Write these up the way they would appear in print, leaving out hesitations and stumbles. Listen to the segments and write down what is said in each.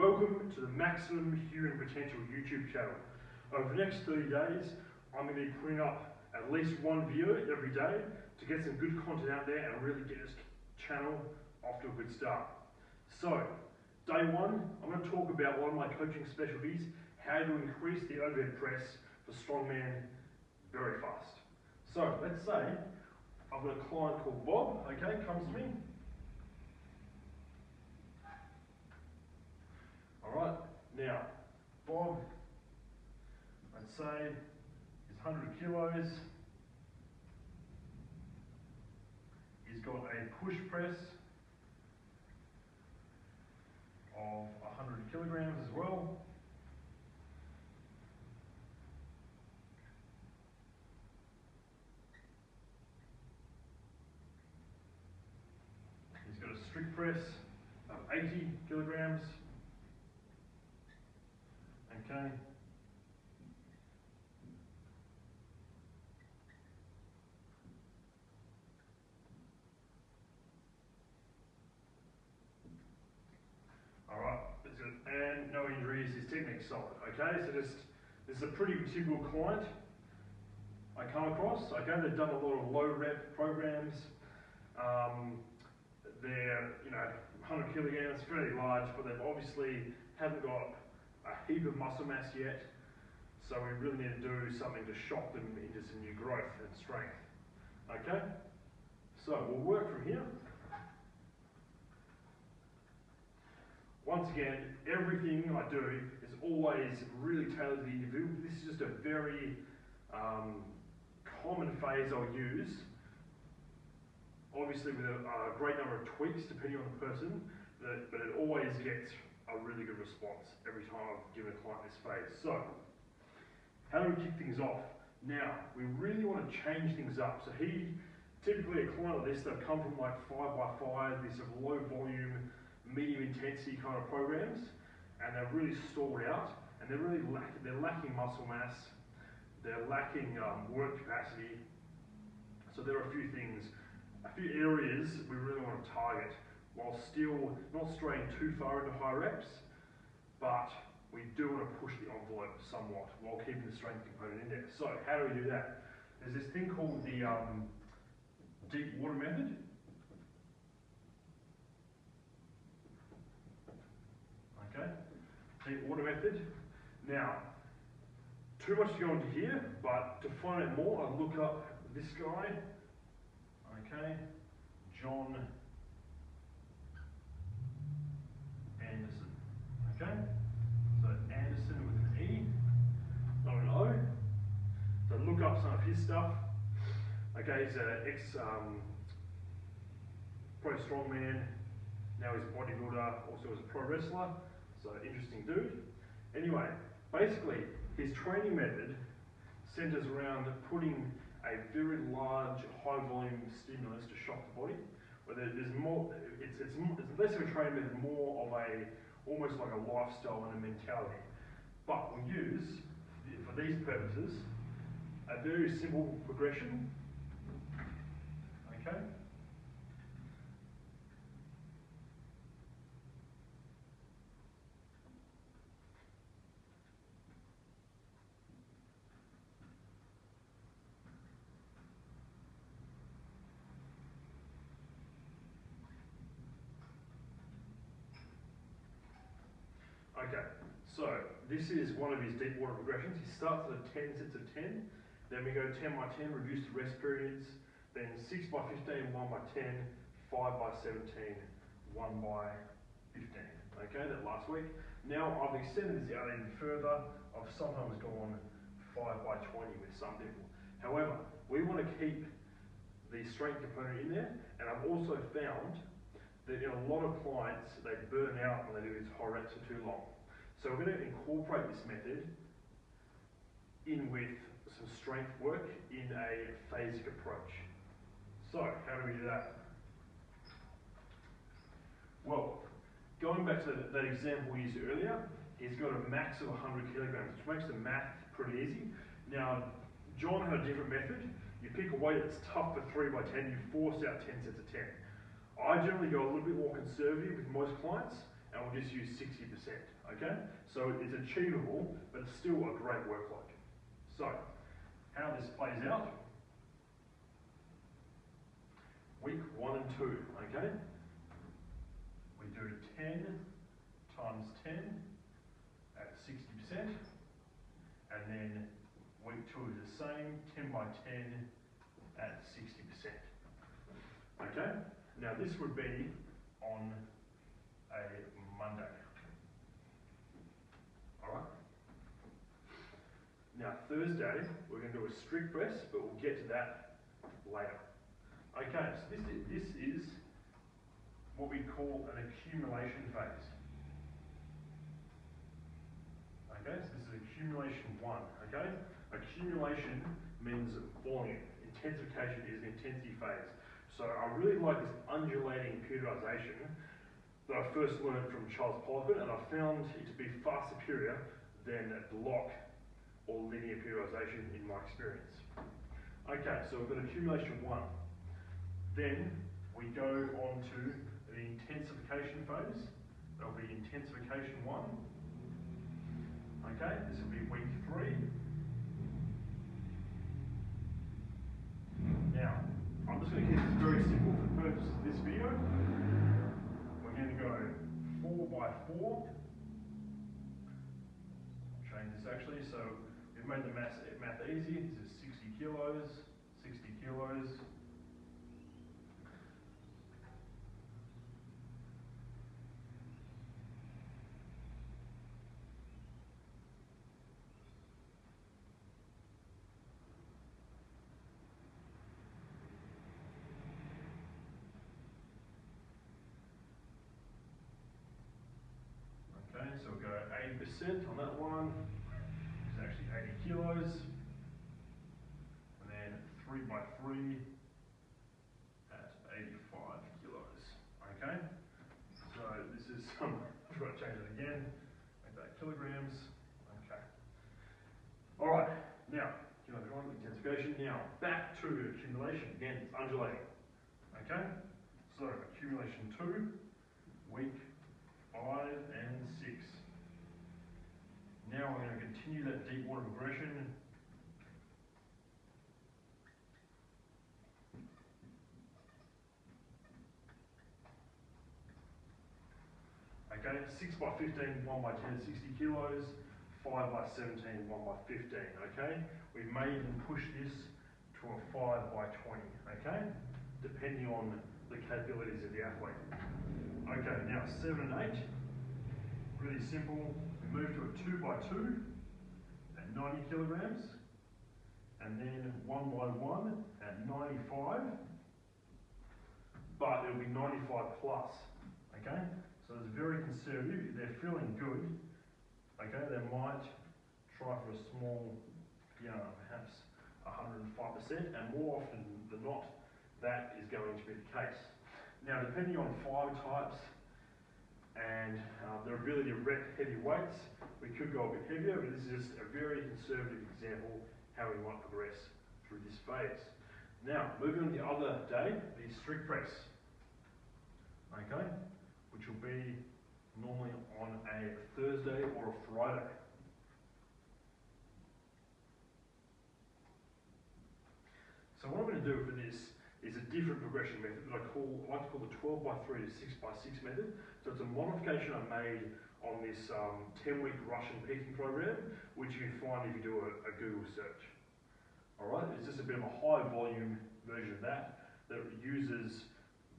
welcome to the Maximum Human Potential YouTube channel. Over the next 30 days, I'm going to be putting up at least one video every day to get some good content out there and really get this channel off to a good start. So, day one, I'm going to talk about one of my coaching specialties, how to increase the overhead press for strongman very fast. So, let's say I've got a client called Bob, okay, comes to me. Alright, now, Bob, let's say, is 100 kilos. He's got a push press of 100 kilograms as well. He's got a strict press of 80 kilograms. Okay. Alright, that's good. And no injuries, his technique's solid. Okay, so this is a pretty typical client I come across. Okay, they've done a lot of low rep programs. They're 100 kilograms, fairly large, but they've obviously haven't got a heap of muscle mass yet, so we really need to do something to shock them into some new growth and strength. Okay, so we'll work from here. Once again, everything I do is always really tailored to the individual. This is just a very common phase I'll use, obviously with a great number of tweaks depending on the person, but it always gets a really good response every time I've given a client this phase. So, how do we kick things off? Now, we really want to change things up. So typically a client like this, they've come from like 5x5, these sort of low volume, medium intensity kind of programs, and they're really stalled out, and they're lacking muscle mass, they're lacking work capacity. So there are a few areas we really want to target, while still not straying too far into high reps, but we do want to push the envelope somewhat while keeping the strength component in there. So how do we do that? There's this thing called the deep water method. Okay, deep water method. Now, too much to go into here, but to find out more, I look up this guy. Okay, John Anderson. Okay, so Anderson with an E, not an O. So look up some of his stuff. Okay, he's an pro strongman. Now he's a bodybuilder, also as a pro wrestler. So interesting dude. Anyway, basically his training method centers around putting a very large, high volume stimulus to shock the body. Where there's more, it's less of a training method, more of almost like a lifestyle and a mentality. But we use, for these purposes, a very simple progression. Okay. Okay, so this is one of his deep water progressions. He starts at 10 sets of 10, then we go 10 by 10, reduced rest periods, then 6 by 15, 1 by 10, 5 by 17, 1 by 15. Okay, that last week. Now I've extended this out even further. I've sometimes gone 5 by 20 with some people. However, we want to keep the strength component in there, and I've also found that in a lot of clients, they burn out when they do these high reps for too long. So we're going to incorporate this method in with some strength work in a phasic approach. So, how do we do that? Well, going back to that example we used earlier, he's got a max of 100 kilograms, which makes the math pretty easy. Now, John had a different method. You pick a weight that's tough for 3 by 10, you force out 10 sets of 10. I generally go a little bit more conservative with most clients, and and we'll just use 60%, okay? So it's achievable, but it's still a great workload. So, how this plays out, week 1 and 2, okay? We do 10 times 10 at 60%, and then week 2 is the same, 10 by 10 at 60%. Okay? Now this would be on a Monday. Alright? Now Thursday, we're going to do a strict press, but we'll get to that later. Okay, so this is what we call an accumulation phase. Okay, so this is accumulation 1, okay? Accumulation means volume. Intensification is an intensity phase. So I really like this undulating periodization that I first learned from Charles Poliquin, and I found it to be far superior than block or linear periodization in my experience. Okay, so we've got accumulation 1. Then we go on to the intensification phase. That'll be intensification 1. Okay, this will be week 3. Now, I'm just going to keep this very simple for the purpose of this video. We're going to go 4 by 4. I'll change this actually, so we've made the math easy. This is 60 kilos, 60 kilos. Okay, so we'll go 80% on that one, which is actually 80 kilos. And then 3 by 3 at 85 kilos. Okay, so this is some, I've got to change it again, make that kilograms. Okay. Alright, now, intensification. Now, back to accumulation. Again, it's undulating. Okay, so accumulation 2, week 5 and 6. Now we're going to continue that deep water progression. Okay, 6 by 15, 1 by 10, 60 kilos, 5 by 17, 1 by 15, okay? We may even push this to a 5 by 20, okay? Depending on the capabilities of the athlete. Okay, now 7 and 8, really simple. We move to a 2 by 2 at 90 kilograms, and then 1 by 1 at 95, but it'll be 95 plus, okay? So it's very conservative. If they're feeling good, okay, they might try for a small, perhaps 105%, and more often than not, that is going to be the case. Now, depending on fiber types and their ability to rep heavy weights, we could go a bit heavier, but this is just a very conservative example how we might progress through this phase. Now, moving on to the other day, the strict press, okay, which will be normally on a Thursday or a Friday. So what I'm going to do for this is a different progression method that I like to call the 12 by 3 to 6 by 6 method. So it's a modification I made on this 10-week Russian peaking program, which you can find if you do a Google search. Alright, it's just a bit of a high volume version of that uses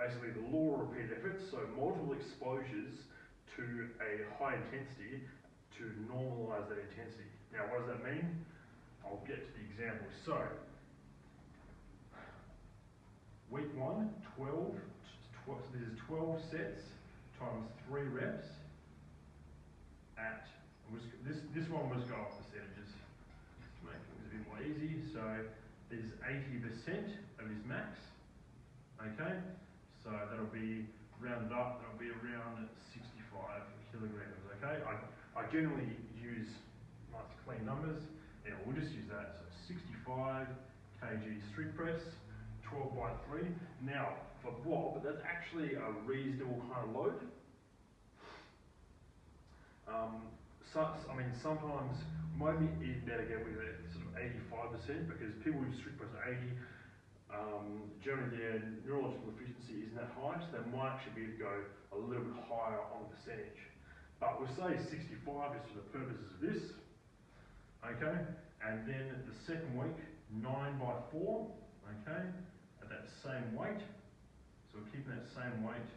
basically the law of repeated efforts, so multiple exposures to a high intensity to normalize that intensity. Now what does that mean? I'll get to the example. So, week 1, 12, so this is 12 sets times 3 reps at, this one was go off percentages to make things a bit more easy. So this is 80% of his max, okay? So that'll be rounded up, that'll be around 65 kilograms, okay? I generally use nice clean numbers. Yeah, we'll just use that. So 65 kg strict press, 12 by 3. Now, for Bob, that's actually a reasonable kind of load. I mean, sometimes maybe even better get with a sort of 85% because people who strict press 80, generally their neurological efficiency isn't that high, so they might actually be able to go a little bit higher on the percentage. But we'll say 65 just for the purposes of this, okay? And then the second week, 9 by 4, okay? At that same weight, so we're keeping that same weight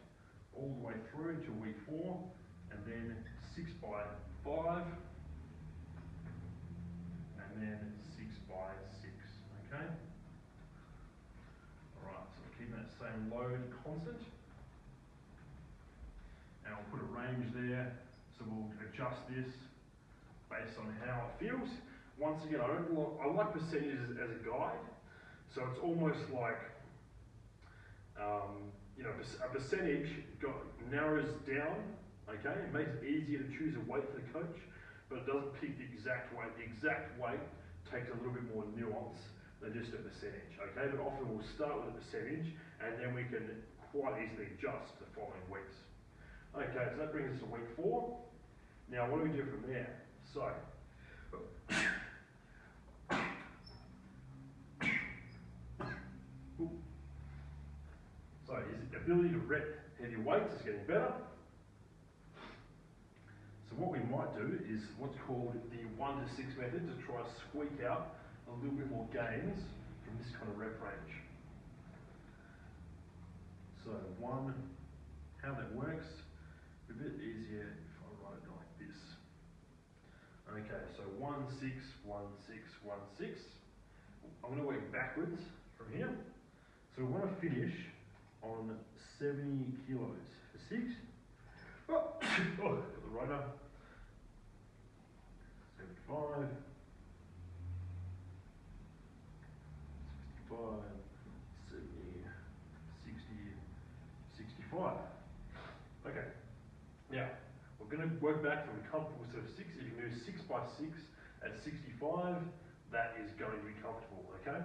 all the way through to week 4, and then 6 by 5, and then 6 by 6, okay? Alright, so we're keeping that same load constant. And we'll put a range there, so we'll adjust this based on how it feels. Once again, I like percentages as a guide, so it's almost like, you know, a percentage narrows down, okay? It makes it easier to choose a weight for the coach, but it doesn't pick the exact weight. The exact weight takes a little bit more nuance than just a percentage, okay? But often we'll start with a percentage, and then we can quite easily adjust the following weeks. Okay, so that brings us to week 4. Now, what do we do from there? So, his ability to rep heavy weights is getting better. So what we might do is what's called the 1 to 6 method to try to squeak out a little bit more gains from this kind of rep range. So 1, how that works, a bit easier if I write it like this. Okay, so 1, 6, 1, 6, 1, 6. I'm going to work backwards from here. So we want to finish on 70 kilos for 6. Oh, got the rotor. 75. 65, 70, 60, 65. Okay. Now, we're going to work back from a comfortable set of 6. If you can do 6 by 6 at 65, that is going to be comfortable, okay?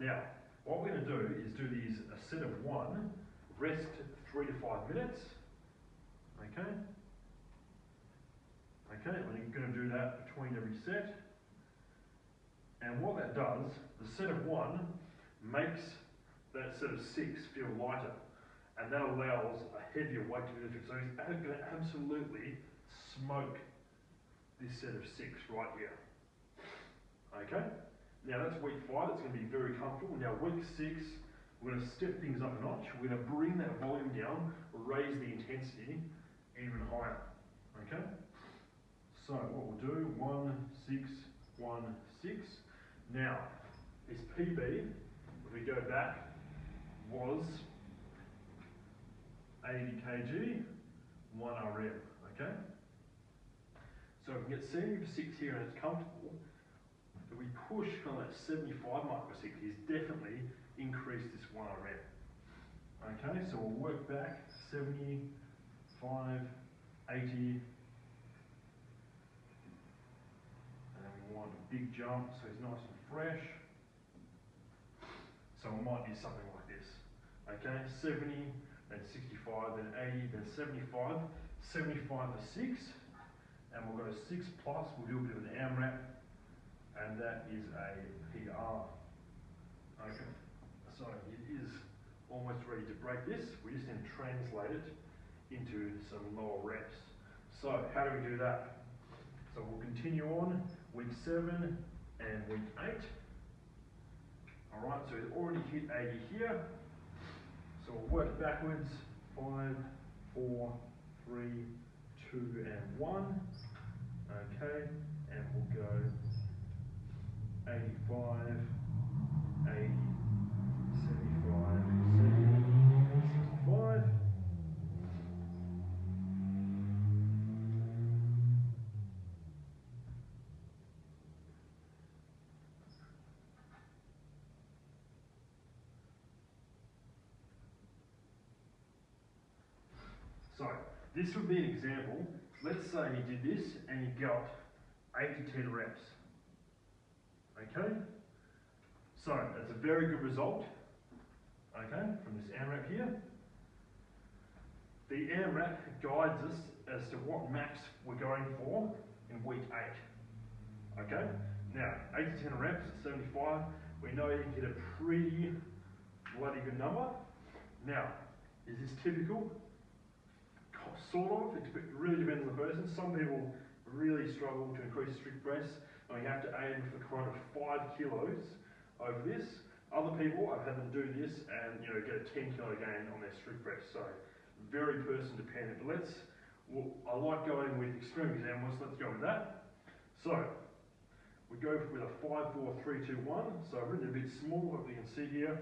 Now, what we're going to do is do these a set of 1, rest 3 to 5 minutes, okay? Okay, we're going to do that between every set. And what that does, the set of 1 makes that set of 6 feel lighter, and that allows a heavier weight to be lifted. So he's going to absolutely smoke this set of 6 right here. Okay? Now that's week 5, it's going to be very comfortable. Now week 6, we're going to step things up a notch. We're going to bring that volume down, raise the intensity even higher. Okay? So what we'll do, 1, 6, 1, 6. Now, his PB, if we go back, was 80 kg, 1 RM, okay? So if we get 70 for 6 here and it's comfortable, if we push kind of that 75 mark for 6, he's definitely increased this 1 RM. Okay, so we'll work back, 75, 80, want a big jump so he's nice and fresh. So it might be something like this. Okay, 70, then 65, then 80, then 75. 75 for 6, and we'll go 6 plus, we'll do a bit of an AMRAP, and that is a PR. Okay, so it is almost ready to break this. We just then translate it into some lower reps. So how do we do that? So we'll continue on. Week 7 and week 8. Alright, so we've already hit 80 here. So we'll work backwards. 5, 4, 3, 2 and 1. Okay, and we'll go 85, 80, 75, 70, 65. So, this would be an example. Let's say he did this and he got 8 to 10 reps. Okay? So, that's a very good result. Okay, from this AMRAP here. The AMRAP guides us as to what max we're going for in week 8. Okay? Now, 8 to 10 reps at 75, we know you can get a pretty bloody good number. Now, is this typical? Sort of. It really depends on the person. Some people really struggle to increase strict press, and we have to aim for kind of 5 kilos over this. Other people, I've had them do this and get a 10 kilo gain on their strict press. So very person dependent. But I like going with extreme examples. Let's go with that. So we go with a 5, 4, 3, 2, 1. So I've written it a bit small, but we can see here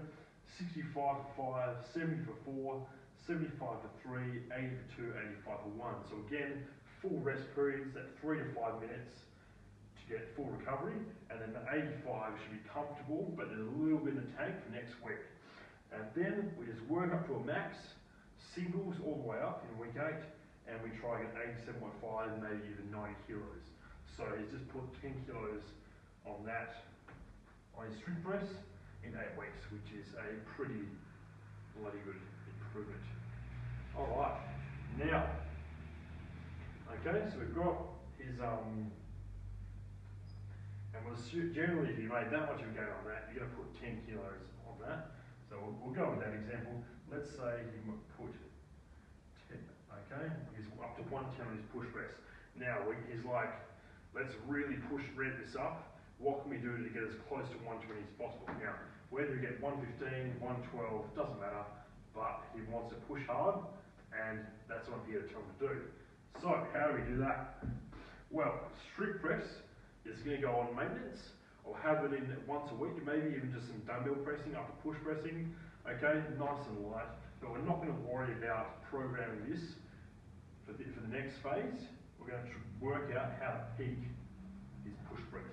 65 for 5, 70 for 4, 75 for 3, 80 for 2, 85 for 1. So again, full rest periods at 3 to 5 minutes to get full recovery, and then the 85 should be comfortable, but there's a little bit in the tank for next week. And then we just work up to a max, singles all the way up in week 8, and we try and get 87.5, maybe even 90 kilos. So he's just put 10 kilos on that, on his strict press in 8 weeks, which is a pretty bloody good improvement. Alright, now, okay, so we've got his, and generally if you made that much of a gain on that, you're going to put 10 kilos on that. So we'll go with that example. Let's say he put 10, okay, he's up to 110 on his push press. Now he's like, let's really ramp this up. What can we do to get as close to 120 as possible? Now, whether we get 115, 112, doesn't matter, but he wants to push hard, and that's what I'm here to tell him to do. So, how do we do that? Well, strict press is going to go on maintenance, or have it in once a week, maybe even just some dumbbell pressing after push pressing, okay, nice and light, but we're not going to worry about programming this for the next phase. We're going to work out how to peak his push press.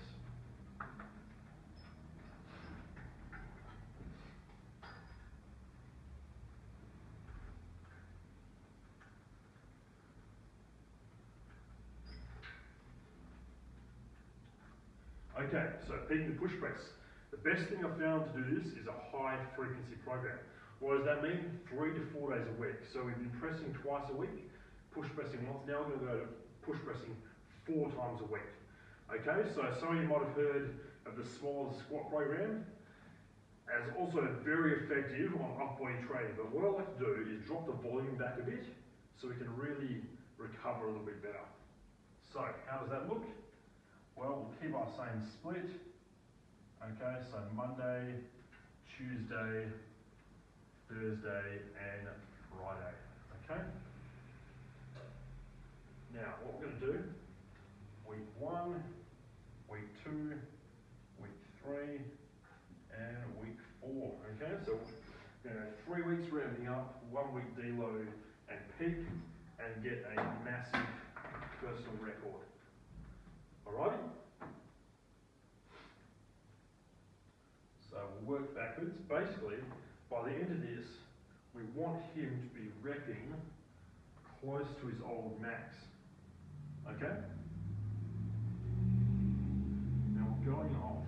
Okay, so peaking the push press. The best thing I've found to do this is a high frequency program. What does that mean? 3 to 4 days a week. So we've been pressing twice a week, push pressing once. Now we're going to go to push pressing 4 times a week. Okay, so some of you might have heard of the smaller squat program as also very effective on upper body training. But what I like to do is drop the volume back a bit so we can really recover a little bit better. So how does that look? Well, we'll keep our same split. Okay, so Monday, Tuesday, Thursday, and Friday. Okay? Now, what we're going to do, week 1, week 2, week 3, and week 4. Okay, so 3 weeks ramping up, 1 week deload and peak, and get a massive personal record. Alrighty? So we'll work backwards. Basically, by the end of this, we want him to be repping close to his old max. Okay? Now we're going off.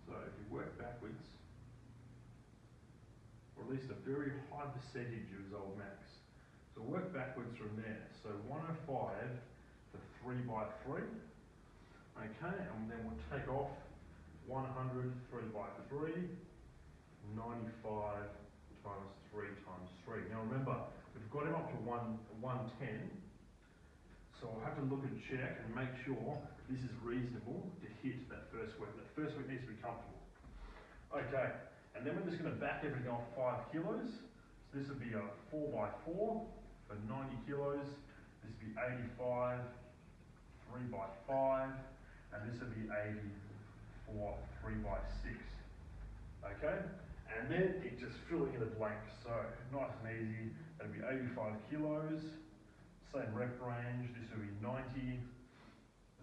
So if you work backwards, or at least a very high percentage of his old max. So work backwards from there. So 105 for 3 by 3. Okay, and then we'll take off 100, 3 by 3, 95 times 3 times 3. Now remember, we've got him up to 110, so I'll have to look and check and make sure this is reasonable to hit that first week. That first week needs to be comfortable. Okay, and then we're just going to back everything off 5 kilos. So this would be a 4 by 4 for 90 kilos. This would be 85, 3 by 5, and this would be 80 for 3 by 6. Okay, and then it's just filling in the blanks. So nice and easy. That'd be 85 kilos. Same rep range. This would be 90.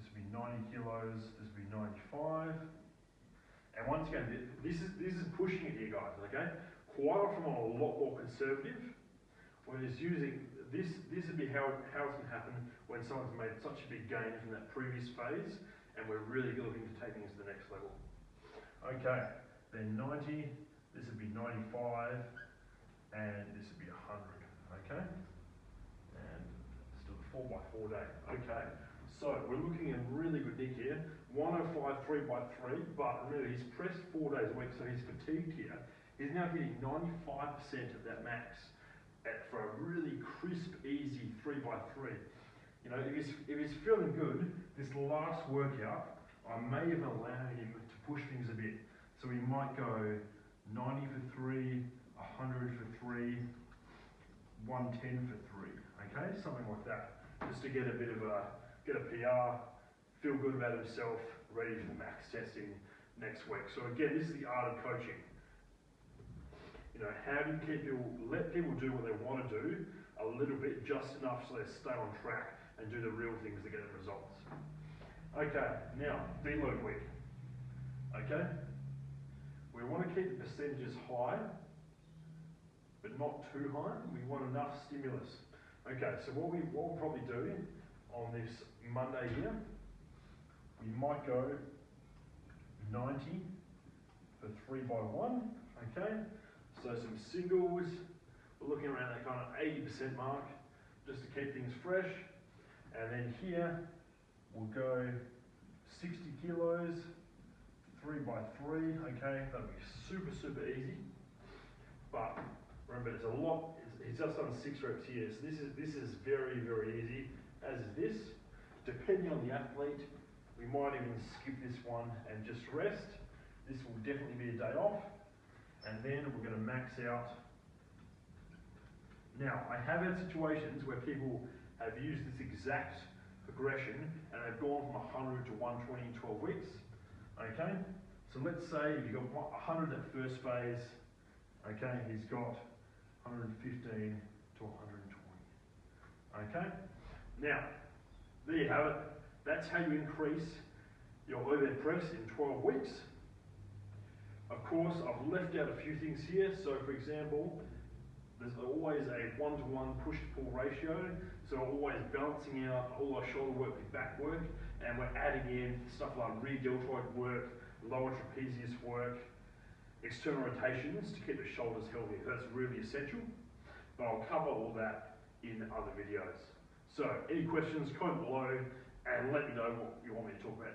This would be 90 kilos. This would be 95. And once again, this is pushing it here, guys. Okay. Quite often I'm a lot more conservative. When it's using this would be how it's going to happen when someone's made such a big gain from that previous phase, and we're really looking to take things to the next level. Okay, then 90, this would be 95, and this would be 100, okay? And let's do the 4 by 4 day. Okay, so we're looking at really good nick here. 105 3x3, but remember he's pressed 4 days a week, so he's fatigued here. He's now getting 95% of that max for a really crisp, easy 3x3. You know, if he's feeling good, this last workout, I may even allow him to push things a bit. So he might go 90 for 3, 100 for 3, 110 for 3, okay? Something like that, just to get a bit of get a PR, feel good about himself, ready for the max testing next week. So again, this is the art of coaching. You know, how do you let people do what they want to do a little bit, just enough so they stay on track and do the real things to get the results. Okay, now, deload week. Okay? We want to keep the percentages high, but not too high. We want enough stimulus. Okay, so what we'll probably do on this Monday here, we might go 90 for 3x1, okay? So some singles, we're looking around that kind of 80% mark, just to keep things fresh. And then here, we'll go 60 kilos, 3x3, okay? That'll be super, super easy. But remember, it's a lot, he's just done 6 reps here, so this is very, very easy, as is this. Depending on the athlete, we might even skip this one and just rest. This will definitely be a day off. And then we're going to max out. Now, I have had situations where people have used this exact progression and they've gone from 100 to 120 in 12 weeks. Okay, so let's say if you've got 100 at first phase, okay, he's got 115 to 120. Okay, now, there you have it. That's how you increase your overhead press in 12 weeks. Of course, I've left out a few things here. So for example, there's always a 1-to-1 push-to-pull ratio. So always balancing out all our shoulder work with back work, and we're adding in stuff like rear deltoid work, lower trapezius work, external rotations to keep the shoulders healthy. That's really essential, but I'll cover all that in other videos. So any questions, comment below and let me know what you want me to talk about